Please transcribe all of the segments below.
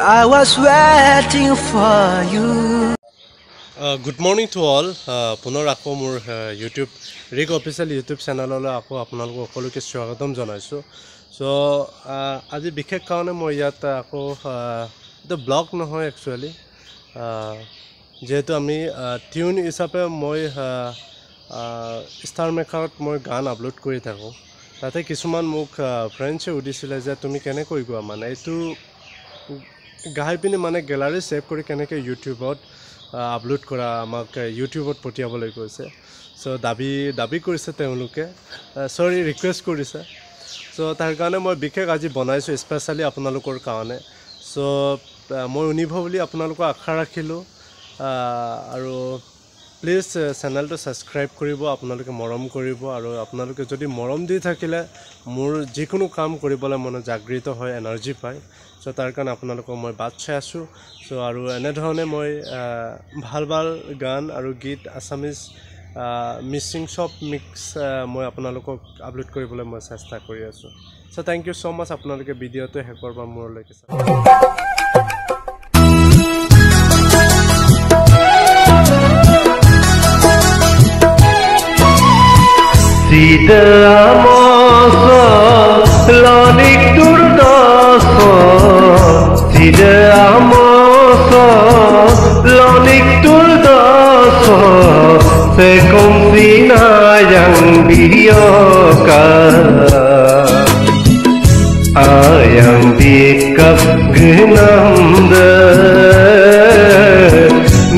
I was waiting for you. Good morning to all. Punar ako mur YouTube Rig official YouTube channel ola ako apnalok okoloke swagatam janaisu. So aji bikhek kaone moi yat ako the blog no hoy actually jehetu ami tune hisabe moi star makeout moi gan upload kori thako tate kisuman muk friends e udisile je tumi kene koi goa mane etu গাই পিনে মানে gallery save কৰি কেনেকৈ ইউটিউবত upload কৰা আমাক ইউটিউবত পঠিয়াবলৈ কৈছে সো দাবী কৰিছে তেওঁলোকে সৰি ৰিকুৱেষ্ট কৰিছে সো তাৰ কাৰণে মই বিশেষ আজি বনাইছো স্পেশালি আপোনালোকৰ কাৰণে সো মই উনিভ বুলি আপোনালোকক আশা ৰাখিলো আৰু প্লিজ চেনেলটো সাবস্ক্ৰাইব কৰিব আপোনালোকে মৰম কৰিব আৰু আপোনালোকে যদি মৰম দি থাকিলে মোৰ যিকোনো কাম কৰিবলৈ মন জাগৃত হয় এনাৰ্জি পায় সো তাৰ কাৰণে আপোনালোকক মই বাট চাই আছো সো আৰু এনে ধৰণে মই ভাল গান আৰু গীত আসামিজ মিক্সিং সব মিক্স মই আপোনালোকক আপলোড কৰিবলৈ মই চেষ্টা কৰি আছো সো থ্যাংক ইউ সো মাচ আপোনালোকে ভিডিওটো শেষ কৰবা মোৰলৈকে Lonik turdoso Sida amoso Lonik turdoso Se kumsina yang biyoka Ayang dikap genamda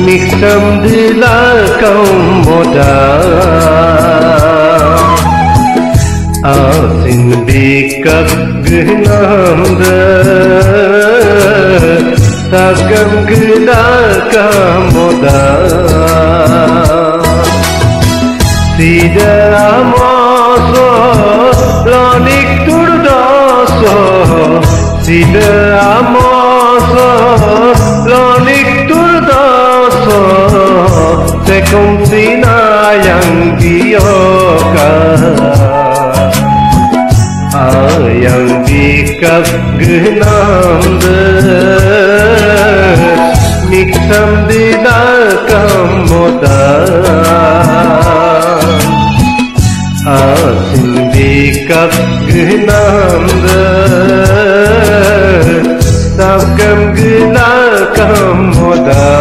Miksam dilakam modal Asin bikap genamda Takam gedakam modal Sida amoso Lonik turdoso Sida amoso Lonik turdoso Sekum sinayang biyoka Ayang bikap genamda Miksam dilakam modal Asin bikap genamda Takam dilakam modal